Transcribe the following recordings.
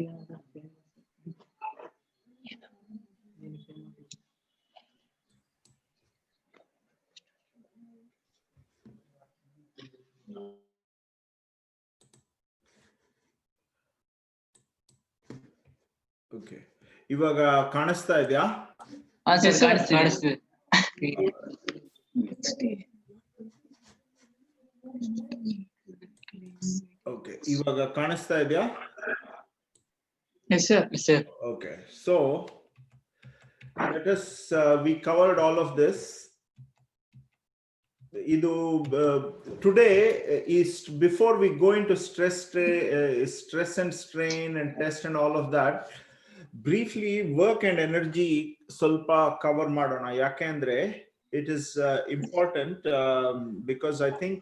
Okay, ಇವಾಗ ಕಾಣಿಸ್ತಾ ಇದೆಯಾ? ಕಾಣಿಸ್ತಿದೆ. ಓಕೆ, ಇವಾಗ ಕಾಣಿಸ್ತಾ ಇದೆಯಾ? Yes, sir. Yes, sir. Okay, so let us we covered all of this. Today is before we go into stress and strain and test and all of that. Briefly, work and energy ಸ್ವಲ್ಪ cover ಮಾಡೋಣ. ಯಾಕೆಂದ್ರೆ it is important because I think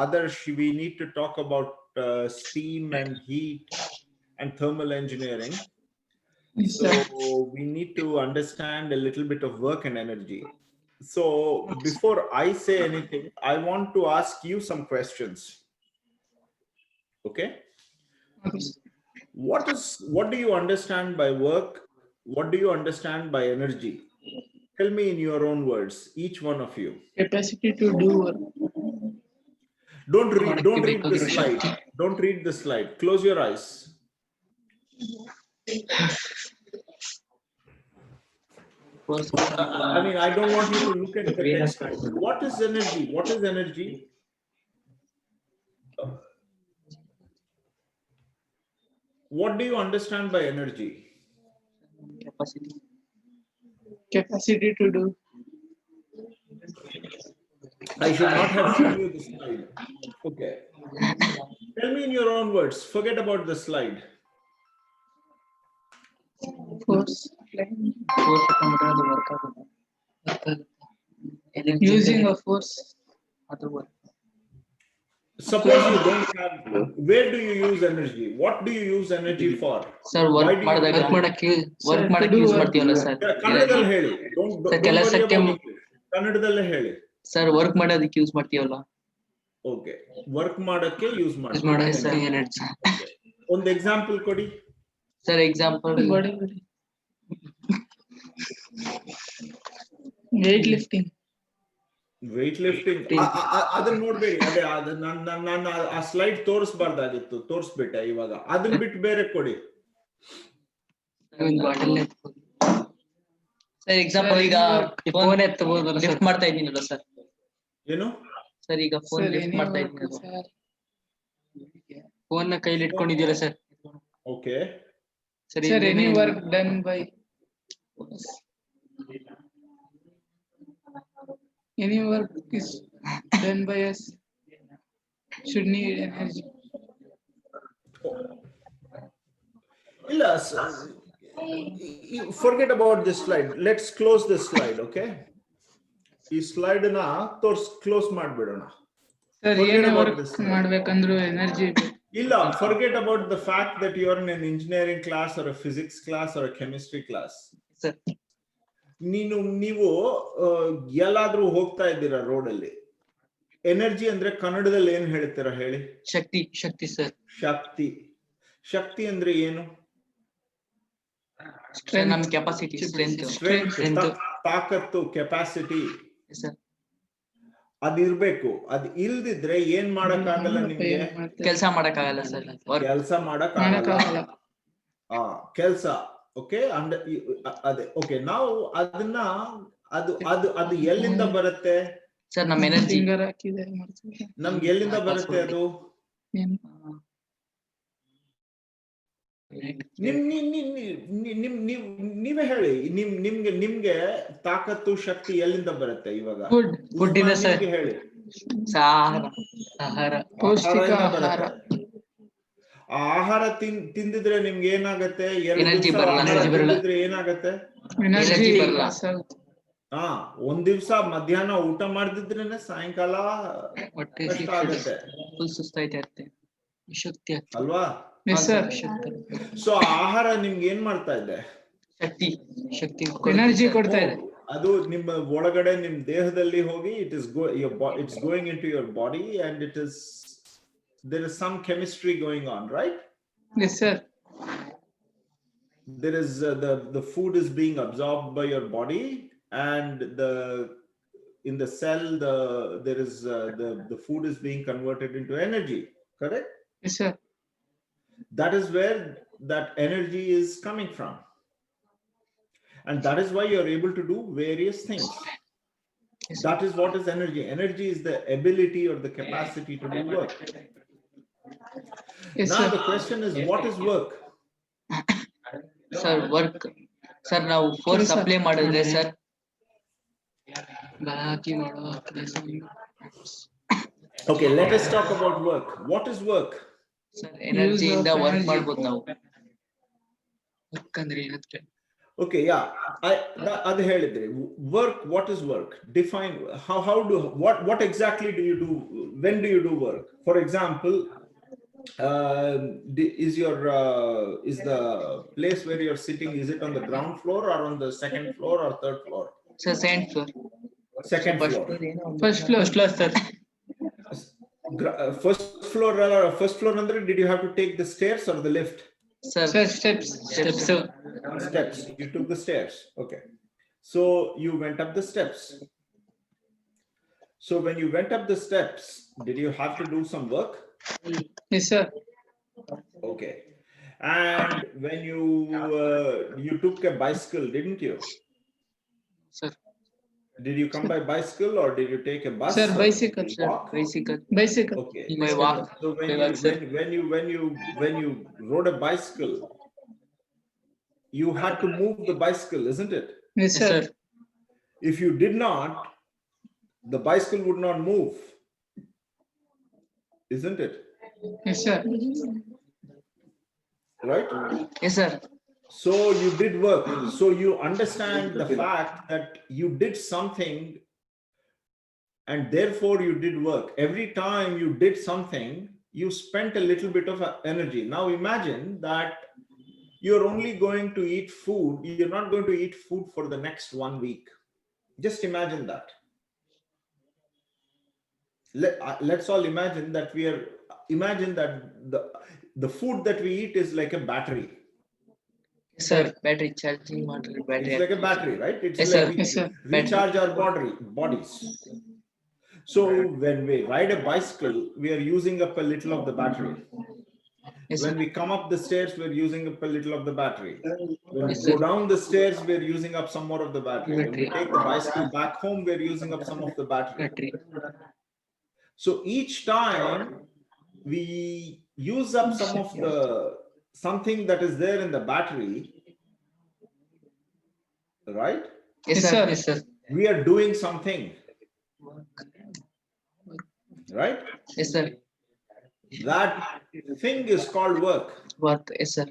Adarsh, we need to talk about steam and heat and thermal engineering. Yes, So sir. we need to understand a little bit of work and energy. So before I say anything, I want to ask you some questions. Okay? What do you understand by work? What do you understand by energy? Tell me in your own words, each one of you. Capacity to do work. Don't read the slide. Don't read the slide. Close your eyes. I mean, I don't want you to look at the text. What is energy? What is energy? What do you understand by energy? Capacity to do. I should not have shown you the slide. Okay. Tell me in your own words. Forget about the slide. Force. Using a force. Suppose you don't have. Where do you use energy? What do you use energy for? Sir, work ಮಾಡಕ್ಕೆ use ಮಾಡ್ತೀವಲ್ಲ sir. ಕನ್ನಡದಲ್ಲಿ ಹೇಳಿ. Don't worry about English. ಕನ್ನಡದಲ್ಲೇ ಹೇಳಿ. Sir, work ಮಾಡೋದಕ್ಕೆ use ಮಾಡ್ತೀವಲ್ಲ. Okay, work ಮಾಡಕ್ಕೆ use ಮಾಡ್ತೀವಿ. ಒಂದು ಎಕ್ಸಾಂಪಲ್ ಕೊಡಿ ಸರ್. Example weight lifting. ಅದನ್ನ ನೋಡ್ಬೇಡಿ. ಅದೇ ನಾನು ಆ ಸ್ಲೈಡ್ ತೋರಿಸಬಾರ್ದಾಗಿತ್ತು, ತೋರಿಸ್ಬಿಟ್ಟೆ. ಇವಾಗ ಅದನ್ನ ಬಿಟ್ಟು ಬೇರೆ ಕೊಡಿ. ಸರ್, ಎಕ್ಸಾಂಪಲ್ ಈಗ ಫೋನ್ ಎತ್ತಬಹುದು, ಲಿಫ್ಟ್ ಮಾಡ್ತಾ ಇದ್ದೀನಲ್ಲ ಸರ್. ಏನು ಸರ್, ಈಗ ಫೋನ್ ಲಿಫ್ಟ್ ಮಾಡ್ತಾ ಇದ್ದೀನಿ. ಫೋನ್ ನ ಕೈಲಿ ಇಟ್ಕೊಂಡಿದ್ದೀರಾ sir. Okay sir, any work done by any work is done by us should need energy. ಇಲ್ಲ, forget about this slide. Let's close this slide. Okay, ಈ ಸ್ಲೈಡ್ ನ ಕ್ಲೋಸ್ ಮಾಡ್ಬಿಡೋಣ. ಸರ್, ಏನು work ಮಾಡ್ಬೇಕಂದ್ರೂ energy ಇಲ್ಲ. Forget about the fact that you are in an engineering class or a physics class or a chemistry class. Sir, ನೀವು ಎಲ್ಲಾದ್ರೂ ಹೋಗ್ತಾ ಇದ್ದೀರಾ road ಅಲ್ಲಿ, energy ಅಂದ್ರೆ ಕನ್ನಡದಲ್ಲಿ ಏನ್ ಹೇಳ್ತೀರಾ ಹೇಳಿ? ಶಕ್ತಿ. ಶಕ್ತಿ ಸರ್. ಶಕ್ತಿ ಅಂದ್ರೆ ಏನು? ನಮ್ ಕೆಪಾಸಿಟಿ, ಸ್ಟ್ರೆಂತ್, ತಾಕತ್ತು, ಕೆಪಾಸಿಟಿ ಸರ್. ಅದಿರ್ಬೇಕು. ಅದ್ ಇಲ್ದಿದ್ರೆ ಏನ್ ಮಾಡಕ್ಕಾಗಲ್ಲ ನಿಮ್ಗೆ. ಕೆಲಸ ಮಾಡಕ್ಕಾಗಲ್ಲ ಸರ್. ಕೆಲಸ ಮಾಡಕ್ಕಾಗಲ್ಲ. ಕೆಲಸ. ಓಕೆ, ಅದೇ. ಓಕೆ, ನಾವು ಅದನ್ನ ಅದು ಎಲ್ಲಿಂದ ಬರುತ್ತೆ ಸರ್? ನಮ್ಮ ಎನರ್ಜಿ ನಮ್ಗೆ ಎಲ್ಲಿಂದ ಬರುತ್ತೆ ಅದು? ನೀವೇ ಹೇಳಿ. ನಿಮ್ಗೆ ತಾಕತ್ತು, ಶಕ್ತಿ ಎಲ್ಲಿಂದ ಬರುತ್ತೆ? ಇವಾಗ ಹೇಳಿ. ಆಹಾರ ತಿಂದಿದ್ರೆ ನಿಮ್ಗೆ ಏನಾಗತ್ತೆ? ತಿಂದಿದ್ರೆ ಏನಾಗತ್ತೆ? ಒಂದ್ ದಿವ್ಸ ಮಧ್ಯಾಹ್ನ ಊಟ ಮಾಡ್ದಿದ್ರೇನೆ ಸಾಯಂಕಾಲ ಕಷ್ಟ ಆಗತ್ತೆ, ಅಲ್ವಾ? ಸೊ ಆಹಾರ ನಿಮ್ಗೆ ಏನ್ ಮಾಡ್ತಾ ಇದೆ? ಶಕ್ತಿ, ಎನರ್ಜಿ ಕೊಡ್ತಾ ಇದೆ. ಅದು ನಿಮ್ಮ ಒಳಗಡೆ, ನಿಮ್ ದೇಹದಲ್ಲಿ ಹೋಗಿ it's going into your body and there is some chemistry going on, right? Yes, sir. There is the food is being absorbed by your body, and in the cell there is the food is being converted into energy. Correct? Yes, sir. That is where that energy is coming from, and that is why you are able to do various things. Yes, That is what is energy. Energy is the ability or the capacity to do work. Yes, Now sir. the question is, what is work? sir. Work. Sir, now Sorry, force sir. apply ಮಾಡಿದ್ರೆ sir. Okay, let us talk about work. What is work? Sir, energy Use of ಇಂದ work energy. ಮಾಡ್ಬೋದು ನಾವು. Okay, yeah. ಅದು ಹೇಳಿದ್ರಿ. Work, what is work? Define what exactly do you do? When do you do work? For example, is the place where you're sitting, is it on the ground floor or on the second floor or third floor? Sir, second floor. Second floor. First floor. First floor, sir. First floor andre, did you have to take the stairs or the lift? Sir, Sir, steps. steps. Steps. You took the stairs. Okay. So you went up the steps. So when you went up the steps, did you have to do some work? Yes, sir. Okay. And when you took a bicycle, didn't you? Sir, Did you come by bicycle or did you take a bus? Sir, or bicycle. did you sir, walk? bicycle. Bicycle. Okay. By walk. So By walk, sir. when you rode a bicycle, you had to move the bicycle, isn't it? Yes, Yes, sir. sir. If you did not, the bicycle would not move, isn't it? Yes, sir. Right? Yes, sir. So you did work. So you understand the fact that you did something and therefore you did work. Every time you did something, you spent a little bit of energy. Now imagine that you're only going to eat food. You're not going to eat food for the next 1 week. Just imagine that. Let's all imagine that the food that we eat is like a battery. Yes, sir. Battery charging water. Battery. It's like a battery, right? It's Yes, like sir. we Yes, sir. recharge our bodies. So when we ride a bicycle, we are using up a little of the battery. Yes, When sir. we come up the stairs, we're using up a little of the battery. When we Yes, go sir. down the stairs, we're using up some more of the battery. When we take the bicycle back home, we're using up some of the battery. Battery. So each time we use up something that is there in the battery, right? Yes, Yes, sir. sir. Yes, sir. We are doing something, right? Yes, sir. That thing is called work. Work. Yes, sir.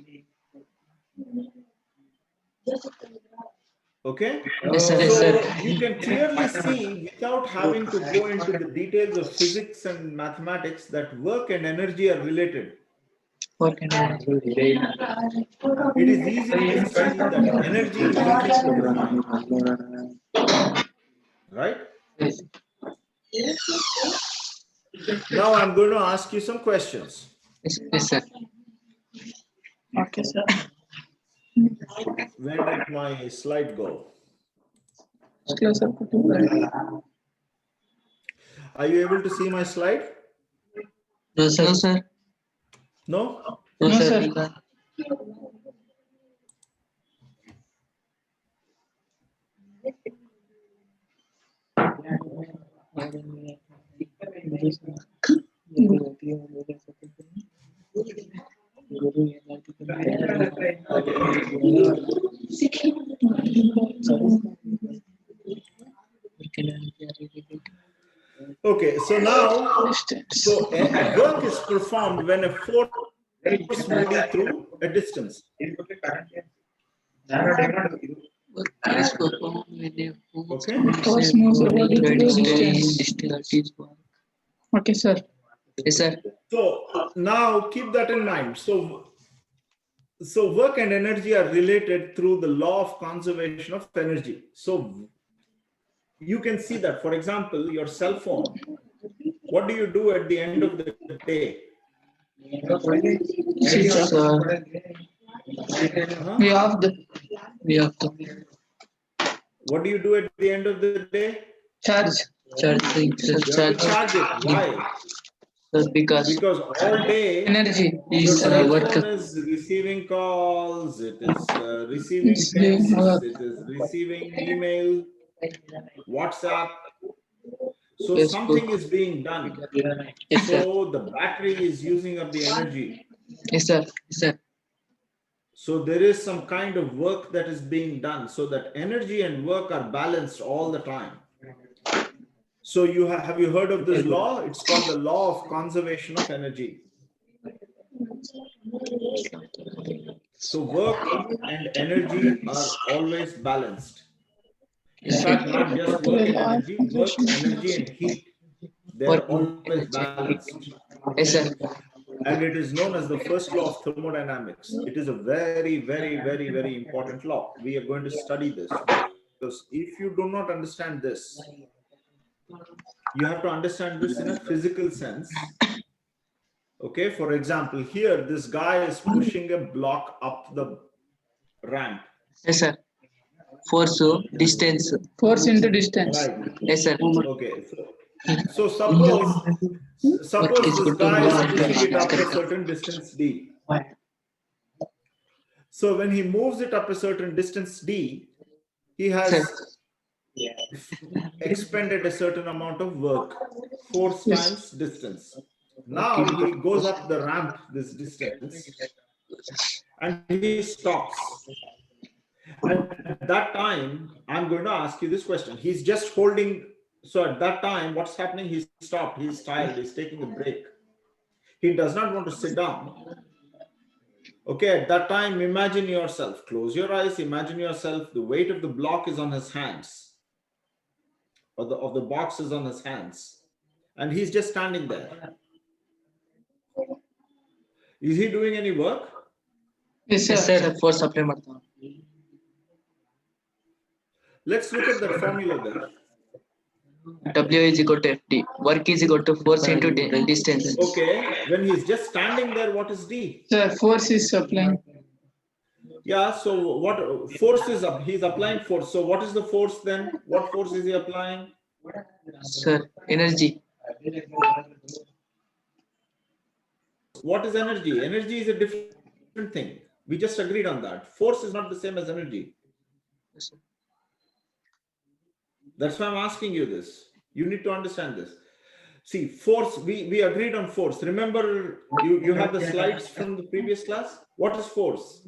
Okay? Yes, sir. Yes, So sir. you can clearly see, without having to go into the details of physics and mathematics, that work and energy are related. Work and energy. It is easy to see that energy is easy to define, right? Now I'm going to ask you some questions. Yes, yes, sir. Okay, sir. Where did my slide go? Closer. Are you able to see my slide? No, sir. No, sir. No? No, No, sir. sir. Okay, so now, work is performed when a force moves through a distance. Okay? Force moves the body through distance. Okay, sir. Yes, sir. So now keep that in mind. So work and energy are related through the law of conservation of energy. So you can see that, for example, your cell phone, what do you do at the end of the day? Switch off. Huh? We off the What do you do at the end of the day? charge. You have to charge it. Why? Because All day Energy your is cell work. phone is receiving calls, it is receiving It's doing texts, work. it is receiving email, WhatsApp. So Facebook. something is being done. Yes, sir. So the battery is using up the energy. Yes, sir. Yes, sir. So there is some kind of work that is being done so that energy and work are balanced all the time. So have you heard of this law? It's called the law of conservation of energy. So work and energy are always balanced. In fact, not just work and energy, work, energy and heat. They're always balanced. Yes, sir. And it is known as the first law of thermodynamics. It is a very, very, very, very important law. We are going to study this because if you do not understand this, you have to understand this in a physical sense. Okay, for example, here this guy is pushing a block up the ramp. Yes, sir. Force, distance. Force into distance. Right. Yes, sir. Okay. So suppose this guy is pushing it up a certain distance d. So when he moves it up a certain distance d, he has expended a certain amount of work, force times distance. Now he goes up the ramp this distance and he stops. At that time, I'm going to ask you this question. He's just holding. So at that time, what's happening? He's stopped. He's tired. He's taking a break. He does not want to sit down. Okay, at that time, imagine yourself. Close your eyes. Imagine yourself. The weight of the block is on his hands. Or of the box is on his hands. And he's just standing there. Is he doing any work? Yes, sir. Yes, sir. Force apply ಮಾಡ್ತಾನೆ. Let's look at that formula there. W is equal to FD. Work is equal to force into distance. Okay, when he's just standing there, what is D? Sir, force is applying. Yeah, so what force is up? He's applying force. So what is the force then? What force is he applying? Sir, energy. What is energy? Energy is a different thing. We just agreed on that. Force is not the same as energy. That's why I'm asking you this. You need to understand this. See, force, we agreed on force. Remember, you have the slides from the previous class? What is force?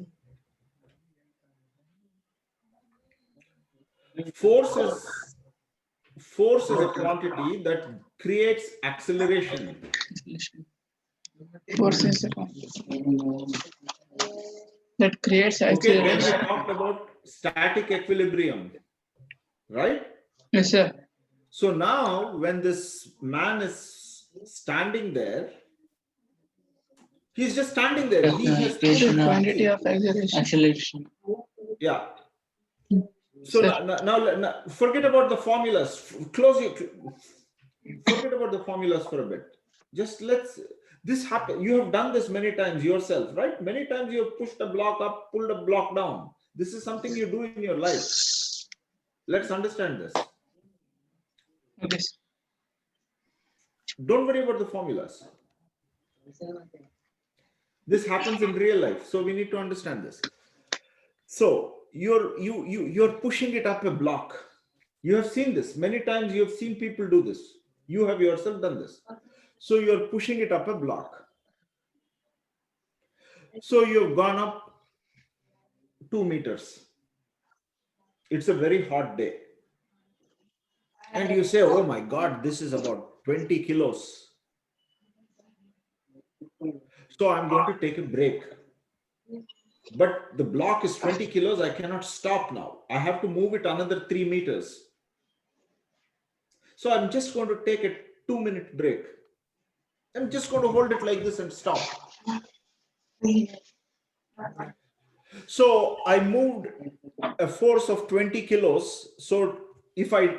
Force is a quantity that creates acceleration. Force is that creates Okay, then we acceleration. talked about static equilibrium, right? Yes, sir. So now when this man is standing there, he's just standing there. He has The quantity of acceleration. Yeah. So now forget about the formulas. Forget about the formulas for a bit. Just this happen. You have done this many times yourself, right? Many times you have pushed a block up, pulled a block down. This is something you do in your life. Let's understand this. Okay. Don't worry about the formulas. This happens in real life, so we need to understand this. So you're pushing it up a block. You have seen this many times. You have seen people do this. You have yourself done this. So you're pushing it up a block. So you've gone up 2 meters. It's a very hot day. And you say, oh my God, this is about 20 kilos. So I'm going to take a break. But the block is 20 kilos. I cannot stop now. I have to move it another 3 meters. So I'm just going to take a 2-minute break. I'm just going to hold it like this and stop. So I moved a force of 20 kilos. So if I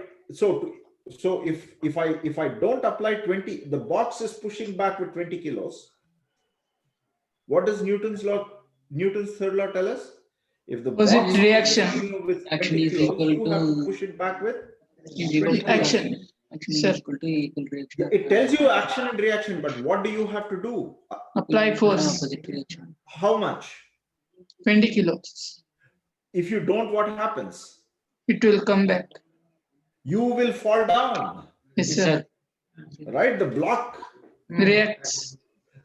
don't apply 20, the box is pushing back with 20 kilos. What does Newton's third law tell us? If the Opposite box reaction. is moving with Action 20 is kilos, equal you have to to push it back with is equal 20 to kilos. Action. Action Sir. is equal to equal reaction. It tells you action and reaction, but what do you have to do? Apply force. Opposite reaction. How much? 20 kilos. If you don't, what happens? It will come back. You will fall down, Yes, sir. right? The block, Reacts.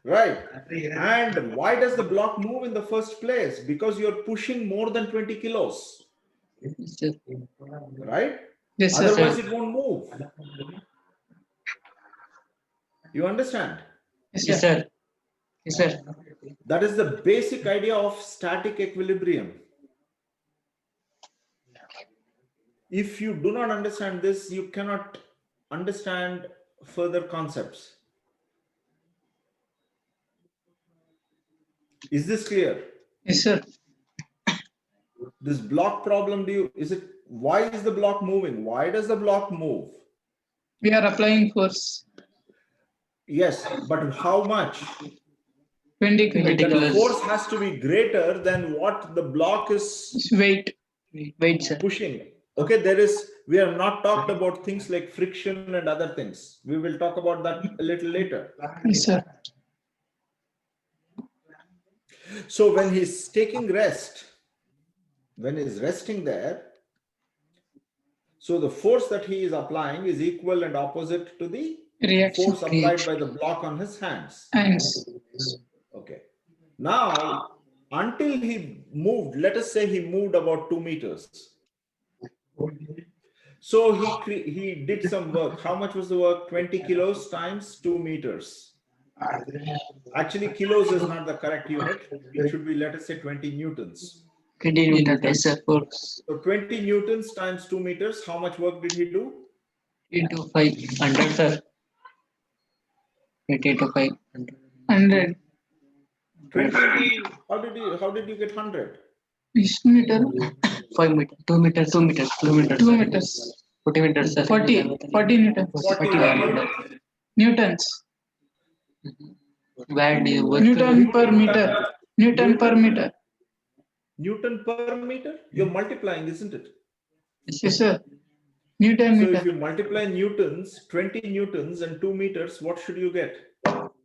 right? And why does the block move in the first place? Because you're pushing more than 20 kilos, Yes, sir. right? Yes, sir. Otherwise, it won't move. You understand? Yes, Yes, sir. sir. Yes, sir. That is the basic idea of static equilibrium. If you do not understand this, you cannot understand further concepts. Is this clear? Yes, sir. This block problem, why is the block moving? Why does the block move? We are applying force. Yes, but how much? 20 20 The kilos. kilos. force has to be greater than what the block is It's weight. Wait, sir. pushing. Okay, we have not talked about things like friction and other things. We will talk about that a little later. Yes, sir. So when he's taking rest, when he's resting there, so the force that he is applying is equal and opposite to the Reaction. force applied by the block on his hands. Hands. Okay. Now, until he moved, let us say he moved about 2 meters. So he did some work. How much was the work? 20 kilos times 2 meters. Actually, kilos is not the correct unit. It should be, let us say, 20 newtons. 20 meters. Yes, sir. Force So 20 newtons times 2 meters. How much work did he do? into 500, sir. 20 to 500. 100. 20 how did you get 100? Each meter. 5 meters. 2 meters. 2 meters. 2 meters. 2 meters. 40 meters, sir. 40 newtons. 40 meters. Newtons. Where do you work? Newton per meter. Newton per meter. Newton per meter? You're multiplying, isn't it? Yes, sir. Newton So meter. if you multiply newtons, 20 newtons and 2 meters, what should you get?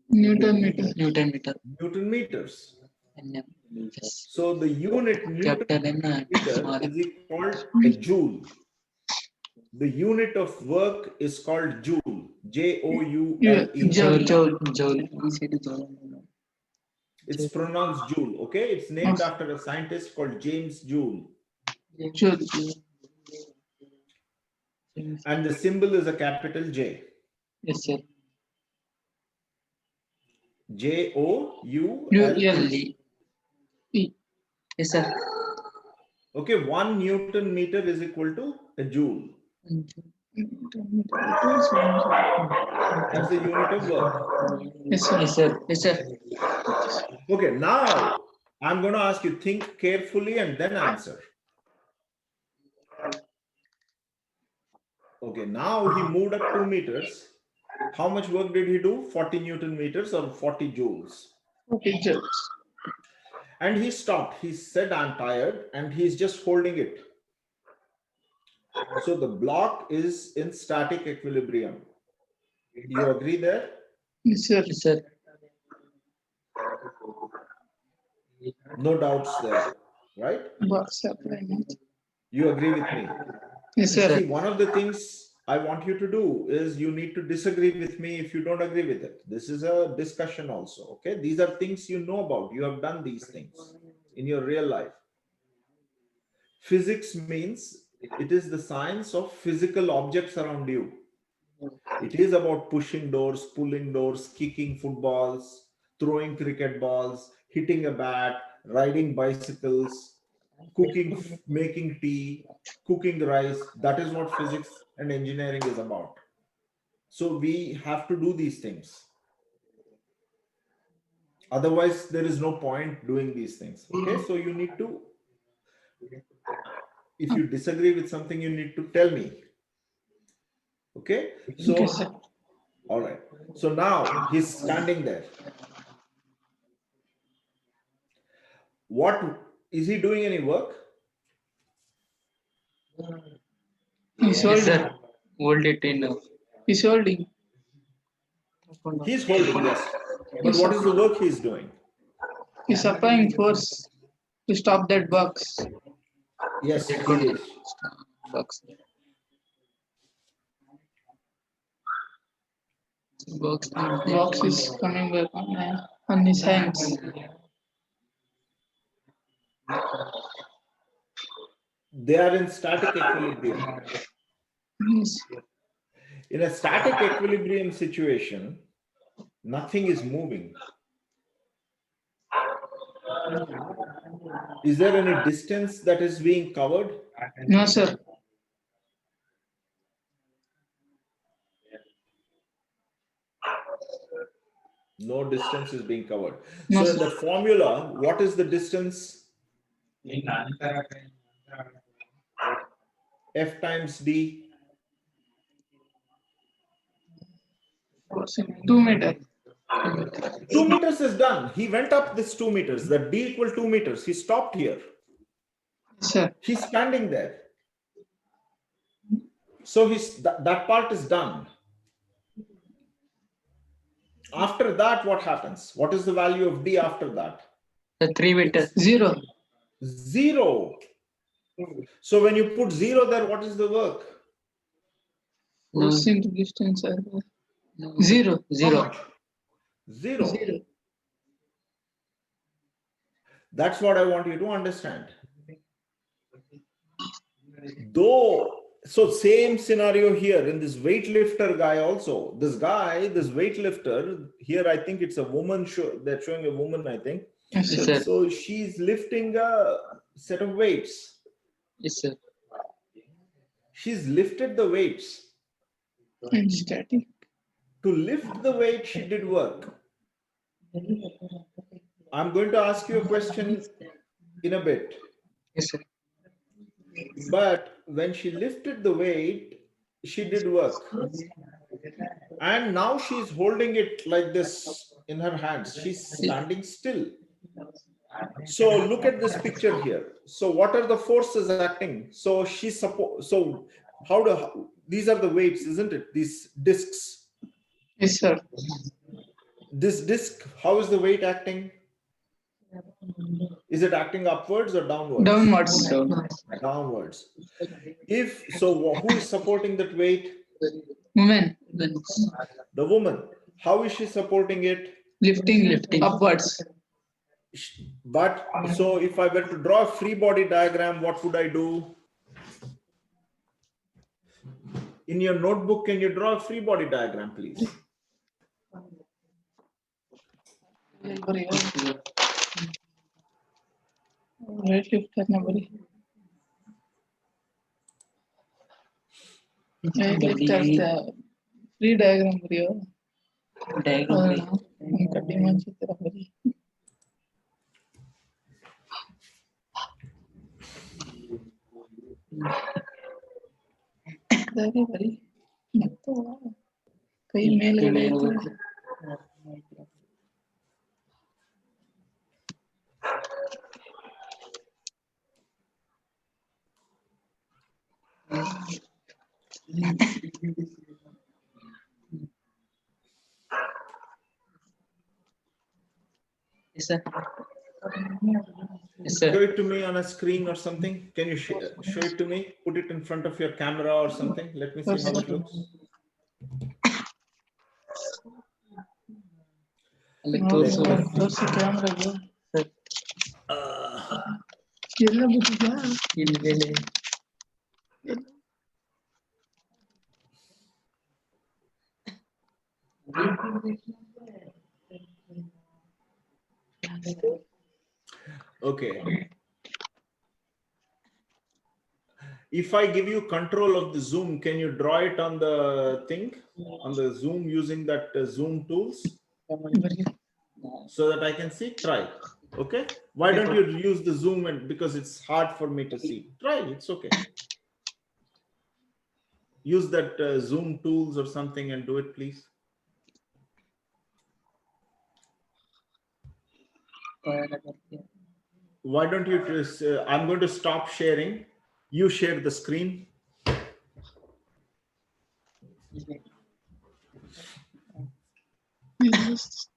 Newton meter. Newton meter. Newton meters. Yes. So the unit Newton Capital N. meter is called a joule. The unit of work is called joule. Joule. Joule. It's pronounced joule. Okay, it's named after a scientist called James Joule, Joule. and the symbol is a capital J. Yes, sir. Joule. E. Yes, sir. Okay, 1 Newton meter is equal to a joule. That's the unit of work. Yes, sir. Yes, sir. Yes, sir. Okay, now I'm going to ask you, think carefully and then answer. Okay, now he moved up 2 meters. How much work did he do? 40 Newton meters or 40 joules. 40 joules. And he stopped. He said, I'm tired, and he's just holding it. So the block is in static equilibrium. You agree there? Yes, sir. Yes, sir. No doubts there, right? Box apply. You agree with me? Yes, sir. See, one of the things I want you to do is you need to disagree with me if you don't agree with it. This is a discussion also, okay? These are things you know about. You have done these things in your real life. Physics means it is the science of physical objects around you. It is about pushing doors, pulling doors, kicking footballs, throwing cricket balls, hitting a bat, riding bicycles, cooking, making tea, cooking rice. That is what physics and engineering is about. So we have to do these things. Otherwise, there is no point doing these things. Okay, so you need to, if you disagree with something, you need to tell me. Okay, so Okay, sir. all right. So now he's standing there. What is he doing? Any work? He's Yes, holding. sir. Hold it in. He's holding. He's holding, yes. But what is the work he's doing? He's applying force to stop that box. Yes, he is. Box. Box. Box is coming back on his hands. They are in static equilibrium. Yes. In a static equilibrium situation, nothing is moving. Is there any distance that is being covered? No, sir. No distance is being covered. No, So in sir. the formula, what is the distance? F times D. 2 meters. 2 meters is done. He went up this 2 meters. That D equal 2 meters. He stopped here. Sir. He's standing there. So that part is done. After that, what happens? What is the value of D after that? The 3 meters. 0. 0. So when you put 0 there, what is the work? Force into distance. No. 0. How 0. much? 0. 0. That's what I want you to understand. Though, so same scenario here in this weightlifter guy also. This guy, this weightlifter, here I think it's a woman, they're showing a woman, I think. Yes, Yes, sir. sir. So she's lifting a set of weights. Yes, sir. She's lifted the weights. And static. To lift the weight, she did work. I'm going to ask you a question in a bit. Yes, sir. But when she lifted the weight, she did work. And now she's holding it like this in her hands. She's standing still. So look at this picture here. So what are the forces acting? So these are the weights, isn't it? These discs. Yes, sir. This disc, how is the weight acting? Is it acting upwards or downwards? Downwards. Downwards. Who is supporting that weight? Woman. The woman. How is she supporting it? Lifting upwards. But so if I were to draw a free body diagram, what would I do? In your notebook, can you draw a free body diagram, please? Right lift करना पड़ी. Right lift करता free diagram करियो. Diagram. Cutting मंच तेरा पड़ी. दागे पड़ी. तो कई मेल गड़े तो. Yes, sir. Yes, sir. Show it to me on a screen or something. Can you show it to me? Put it in front of your camera or something. Let me see how it looks. तोर्सु camera go. ಎಲ್ಲ ಬಿಟ್ಟಿದ್ಯಾ? ಇಲ್ವೇನೆ. Okay. If I give you control of the zoom, can you draw it on the thing, on the zoom using that zoom tools so that I can see? Try. Okay. Why don't you use the zoom because it's hard for me to see? Try. It's okay. Use that zoom tools or something and do it, please. why don't you just, I'm going to stop sharing. You share the screen. Yes.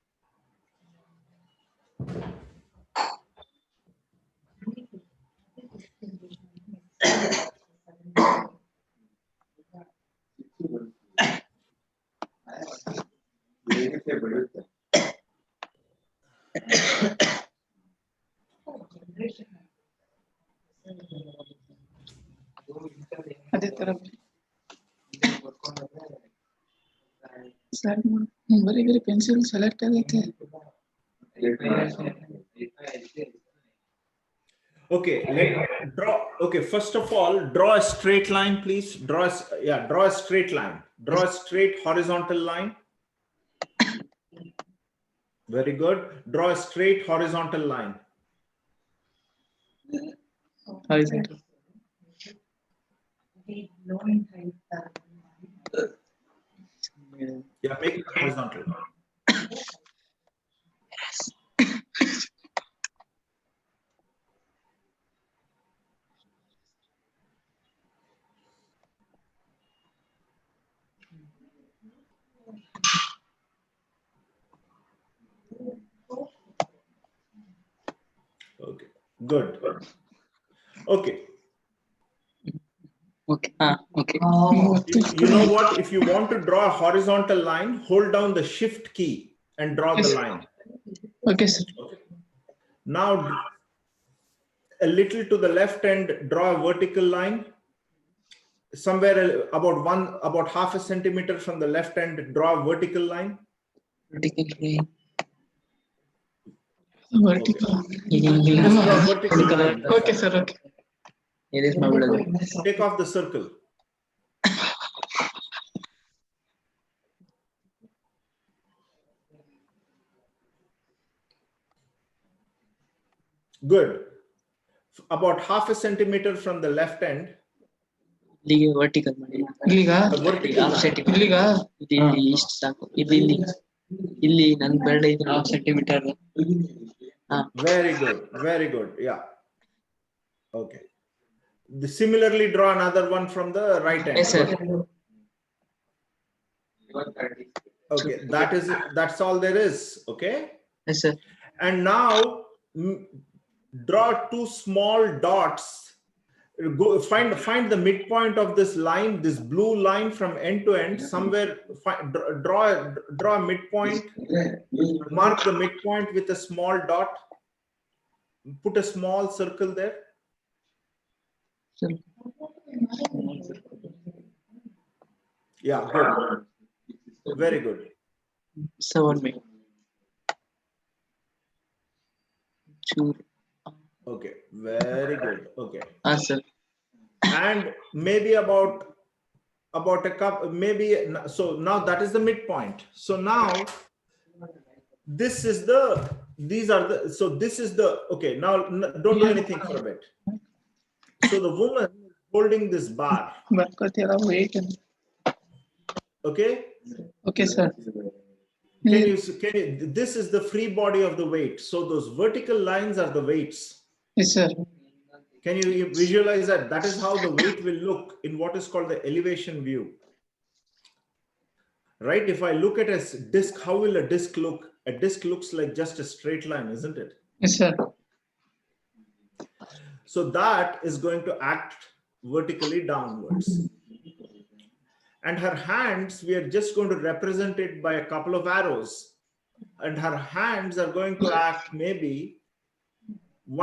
ಅದೇ ತರ sir ಬರೀ pencil select ಆಗೈತೆ. Okay, draw. Okay, first of all, draw a straight line, please. Draw a straight line. Draw a straight horizontal line. Very good. Draw a straight horizontal line. Horizontal. Yeah, make it horizontal. Okay, good. Okay. Okay. Okay. You know what? If you want to draw a horizontal line, hold down the shift key and draw the line. Okay, sir. Okay. Now, a little to the left and draw a vertical line. Somewhere about half a centimeter from the left end, draw a vertical line. Vertical line. Vertical. Just draw a vertical line. Okay, sir. Okay. Erase ಮಾಡ್ಬಿಡೋದು. Take off the circle. Good. About half a centimeter from the left end. ಇಲ್ಲಿಗೆ vertical ಮಾಡಿ. ಇಲ್ಲಿಗ half centimetre. ಇಲ್ಲಿಗ ಇಲ್ಲಿ ಇಷ್ಟು ಸಾಕು. ಇಲ್ಲಿ ನನ್ ಬೆರಳ ಇದು half centimetre. Very good. Very good. Yeah. Okay. Similarly, draw another one from the right end. Yes, sir. Okay. That's all there is. Okay. Yes, sir. And now draw two small dots. Go find the midpoint of this line, this blue line from end to end. Somewhere, draw a midpoint. Mark the midpoint with a small dot. Put a small circle there. Yeah, good. Very good. So one minute. Sure. Okay, very good. Okay. Sir. And maybe about a cup, maybe, so now that is the midpoint. So now this is the, okay, now don't do anything for a bit. So the woman is holding this bar. ಬರ್ಕೋತೀರ wait. Okay. Okay, sir. Can you, this is the free body of the weight. So those vertical lines are the weights. Yes, sir. Can you visualize that? That is how the weight will look in what is called the elevation view. Right? If I look at a disc, how will a disc look? A disc looks like just a straight line, isn't it? Yes, sir. So that is going to act vertically downwards. And her hands, we are just going to represent it by a couple of arrows. And her hands are going to act maybe,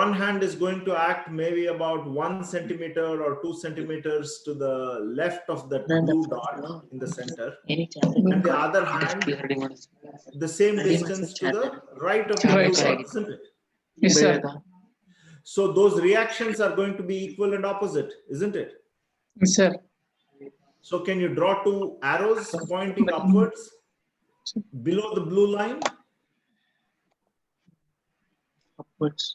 one hand is going to act maybe about 1 centimeter or 2 centimeters to the left of the blue dot in the center. And the other hand, the same distance to the right of the blue dot, isn't it? Yes, sir. So those reactions are going to be equal and opposite, isn't it? Yes, sir. So can you draw two arrows pointing upwards below the blue line? Upwards.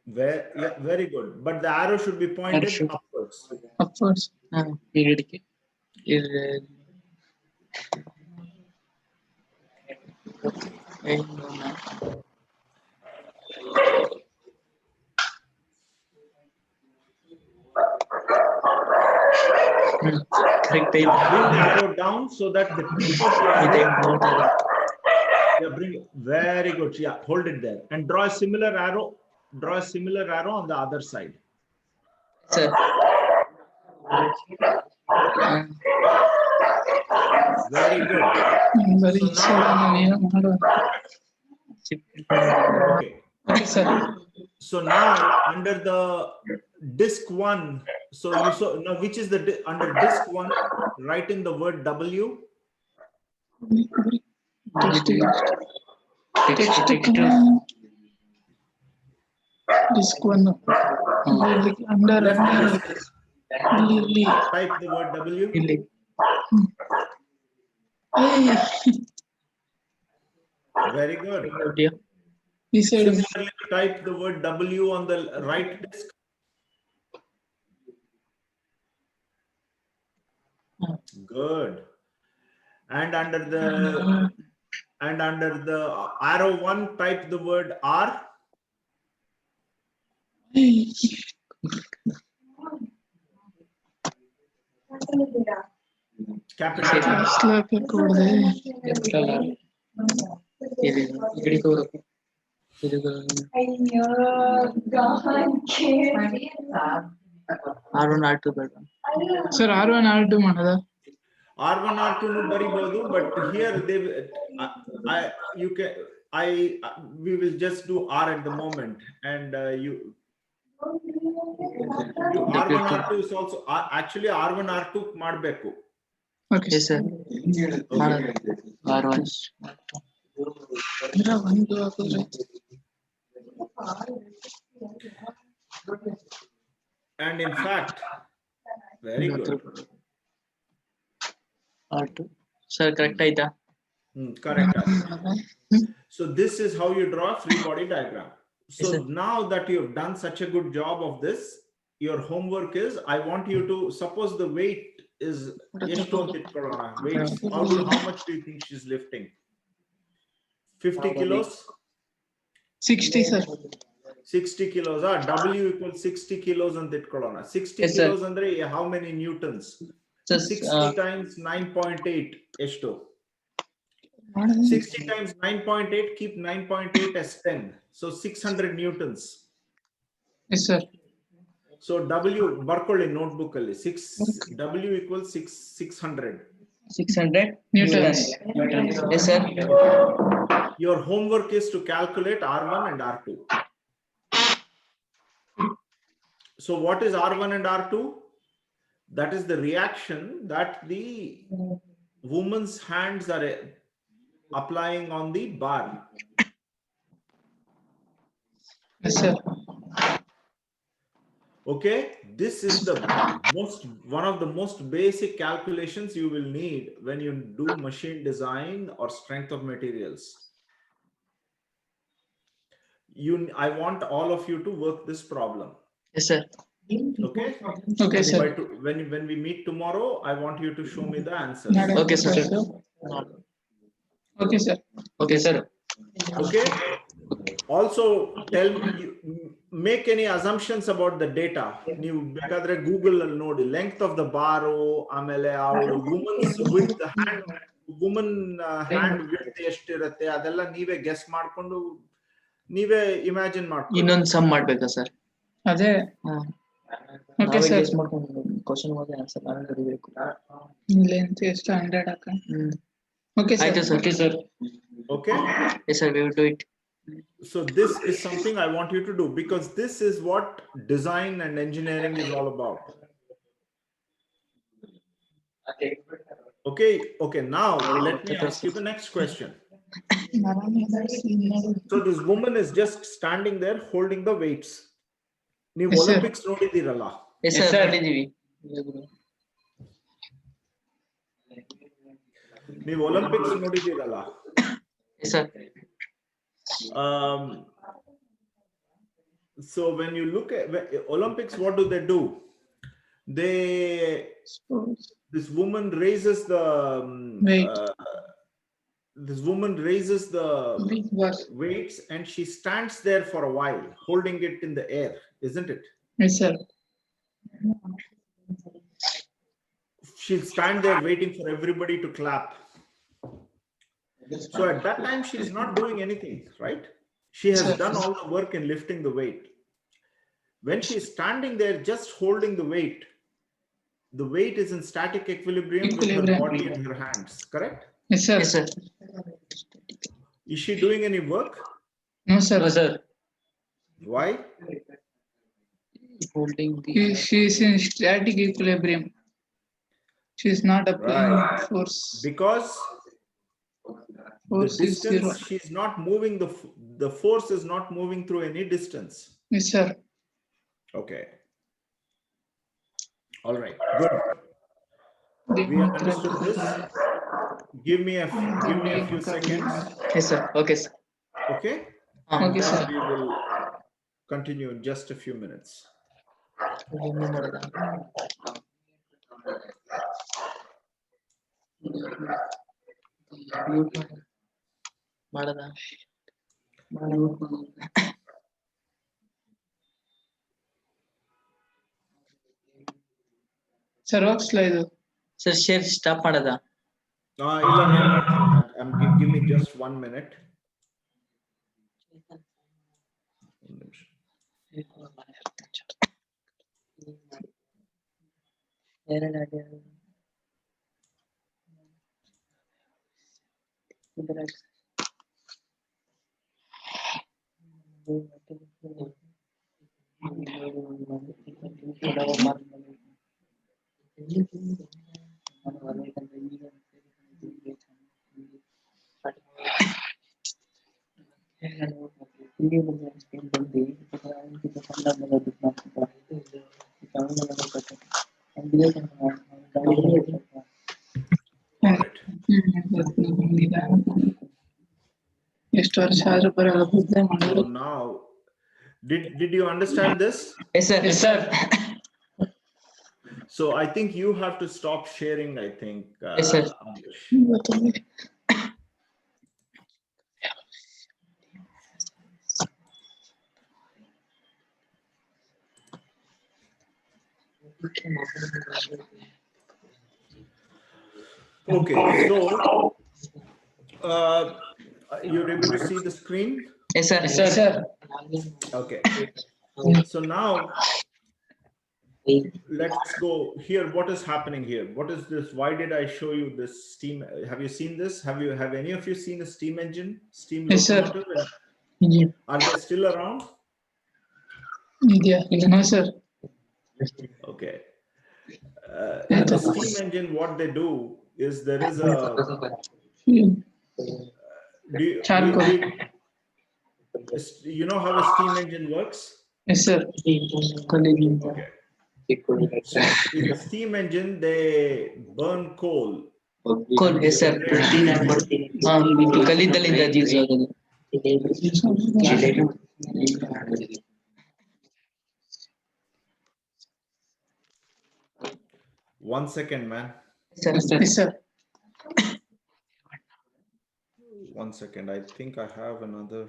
Very good. But the arrow should be pointed upwards. Upwards. Correct. Bring the arrow down so that the tip of the arrow. Yeah, bring it. Very good. Yeah, hold it there and draw a similar arrow. Draw a similar arrow on the other side. Sir. Very good. Very So now, okay. Okay, sir. So now under the disk one, so you saw now which is the under disk one, write in the word W. Text. Disk one. Under. Left disk. Lily. Type the word W. Very good. He said, Similarly, type the word W on the right disk. Good. And under the arrow one, type the word R. Capital R. R1 R2 Sir, R1 R2 manada. R1 R2 nu baribodu, but here they we will just do R at the moment, and R1 R2 is also actually R1 R2 ಮಾಡಬೇಕು. Okay. Yes, sir. Okay. R1. And in fact, very good. R2. Sir, correct aita? Correct. So this is how you draw a free body diagram. So Yes, now that you have done such a good job of this, your homework is, I want you to suppose the weight is weights. How much do you think she's lifting? 50 kilos? 60, sir. 60 kilos. W equals 60 kilos and 60 Yes, kilos andre how many newtons? Sir, 60 times 9.8 esto. 60 times 9.8, keep 9.8 as 10. So 600 newtons. Yes, sir. So W barಕೊಳ್ಳಿ notebook ಅಲ್ಲಿ W equals 600. 600 Newtons. Yes, sir. Your homework is to calculate R1 and R2. So what is R1 and R2? That is the reaction that the woman's hands are applying on the bar. Yes, sir. Okay, this is the one of the most basic calculations you will need when you do machine design or strength of materials. I want all of you to work this problem. Yes, sir. Okay. Okay, sir. When we meet tomorrow, I want you to show me the answers. Okay, sir. Okay, sir. Okay, sir. Okay. Also, tell me, make any assumptions about the data. ನೀವು ಬೇಕಾದ್ರೆ Google ಅಲ್ಲಿ ನೋಡಿ length of the bar, ಆಮೇಲೆ ಅವಳು woman's width hand width ಎಷ್ಟಿರುತ್ತೆ ಅದೆಲ್ಲ ನೀವೇ guess ಮಾಡ್ಕೊಂಡು ನೀವೇ ಇಮ್ಯಾಜಿನ್ ಮಾಡ್ಕೊಳ್ಳಿ. ಇನ್ನೊಂದು ಸಮ್ ಮಾಡ್ಬೇಕಾ ಸರ್? ಅದೇ. Okay, sir. ಗೆಸ್ ಮಾಡ್ಕೊಂಡು ಕ್ವೆಶ್ಚನ್ ಓದಿ ಆನ್ಸರ್ ನಾನು ಬರೀಬೇಕು. ಲೆಂತ್ ಎಷ್ಟು 100 ಹಾಕ. Okay, sir. ಆಯ್ತು sir. Okay, sir. Okay. Yes, sir. We will do it. So this is something I want you to do because this is what design and engineering is all about. Okay, now let me ask you the next question. So this woman is just standing there holding the weights. ನೀವು Olympics ನೋಡಿದಿರಲ್ಲ? Yes, sir. ನೋಡಿದೀವಿ. ನೀವು Olympics ನೋಡಿದಿರಲ್ಲ? Yes, sir. So when you look at Olympics, what do? This woman raises the weights and she stands there for a while holding it in the air, isn't it? Yes, sir. she'll stand there waiting for everybody to clap. So at that time, she's not doing anything, right? She has done all the work in lifting the weight. When she's standing there just holding the weight is in static equilibrium with her body and her hands, correct? Yes, sir. Yes, sir. Is she doing any work? No, sir. No, sir. Why? Holding the. She is in static equilibrium. She is not applying Right. force. Because the Force is zero. distance, she's not moving, the force is not moving through any distance. Yes, sir. Okay. All right, good. We understood this. Give me a few seconds. Yes, sir. Okay, sir. Okay. Okay, sir. We will continue in just a few minutes. Sir, works like that. Sir, share stop ಮಾಡದ. ಇಲ್ಲ ನಾನು ಮಾಡ್ತೀನಿ. Give me just 1 minute. All right. ಎಷ್ಟು ವರ್ಷ ಆದ್ರೂ ಬರಲ್ಲ ಬುದ್ಧಿ So ಮಾಡೋದು. now, did you understand this? Yes, sir. Yes, sir. So I think you have to stop sharing, I think. Yes, sir. Okay, so you're able to see the screen? Yes, sir. Yes, sir. Okay. So now let's go here. What is happening here? What is this? Why did I show you this steam? Have you seen this? Have any of you seen a steam engine, steam Yes, sir. locomotive? Are they still around? Yeah. No, sir. Okay. In the steam engine, what they do is there is a Charcoal. you know how a steam engine works? Yes, sir. Okay. So in the steam engine, they burn coal. Cool. Yes, sir. ಕಲ್ಲಿದ್ದಲಿಂದ ಜೀವಿಸೋದು. 1 second, man. Yes, sir. 1 second. I think I have another.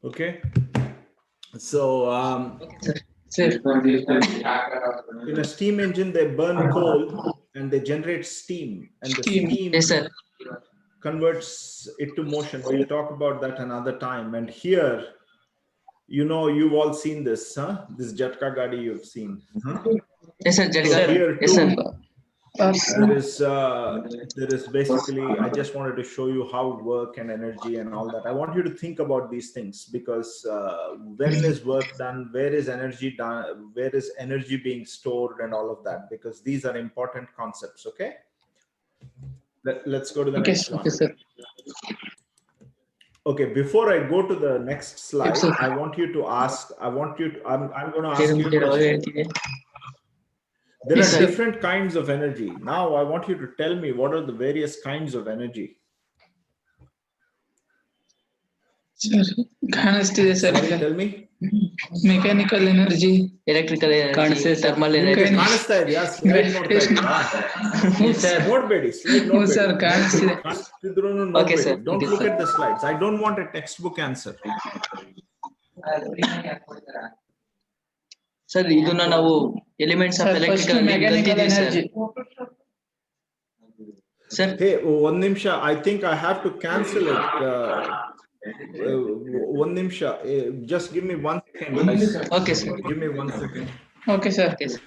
Okay. So in a steam engine, they burn coal and they generate steam, and the steam Yes, sir. converts it to motion. We'll talk about that another time. And here, you've all seen this, huh? This Jatka Gadi you've seen. Huh? Yes, sir. So here Yes, too, sir. there is basically, I just wanted to show you how work and energy and all that. I want you to think about these things, because when is work done? Where is energy done? Where is energy being stored and all of that? Because these are important concepts, okay? Let's go to the Okay, next sir. one. Okay, sir. Okay, before I go to the next slide, sir. I want you to ask. I'm going to ask you a question. There Yes, are sir. different kinds of energy. Now I want you to tell me what are the various kinds of energy. Sir, ಕಾಣಿಸ್ತಿದೆ sir. Sorry, tell me. Mechanical energy, electrical energy, thermal ನಿಮಗೆ energy. ಕಾಣಿಸ್ತಾ ಇದೆಯಾ? Slide ನೋಡ್ತಾ ಇದ್ದೀರಾ? ನೋಡ್ಬೇಡಿ, slide ನೋಡ್ಬೇಡಿ. Sir ಕಾಣಿಸ್ತಿದೆ. ಕಾಣಿಸ್ತಿದ್ರು Okay, ನೋಡ್ಬೇಡಿ. sir. Don't Okay, look sir. at the slides. I don't want a textbook answer. Sir ಇದನ್ನ ನಾವು elements of sir first electrical mechanical energy. Sir Hey, one ನಿಮಿಷ. I think I have to cancel it. One ನಿಮಿಷ. Just give me 1 second, guys. Okay, sir. Give me 1 second. Okay sir. Okay, sir.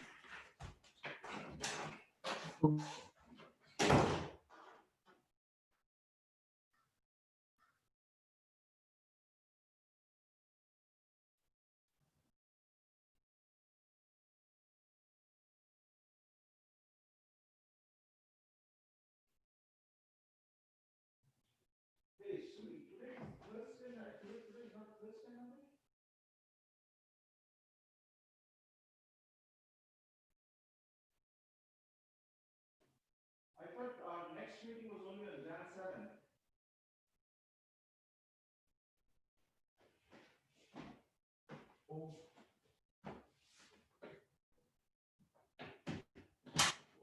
I thought our next meeting was only on Jan 7.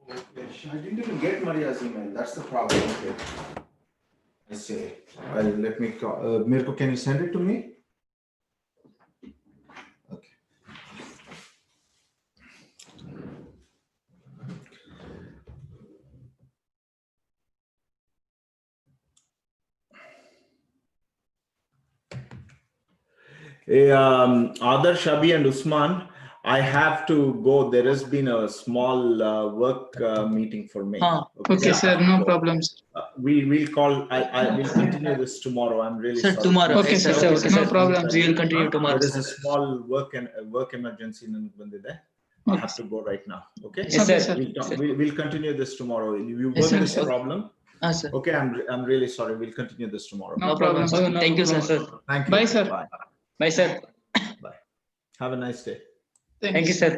Okay. I didn't even get Maria's email. That's the problem. Okay. I see. Well, let me call. Mirko, can you send it to me? Okay. Adarsh, Shabi, and Usman, I have to go. There has been a small work meeting for me. Okay sir, no So, problems. we'll call. I will continue this tomorrow. I'm really Sir, sorry. tomorrow. Okay, sir. Okay, Okay, no sir. problem. We will continue tomorrow. There is sir. a small work emergency in Bandide. I have to go right now. Okay. Yes, Okay, sir. sir. We'll continue this tomorrow. You Yes, work sir. this problem. Sir. Okay. I'm really sorry. We'll continue this tomorrow. No No problem. problem, Sir. sir. Thank you, sir. Thank you. Bye, sir. Bye. Bye, sir. Bye. Have a nice day. Thank you, sir.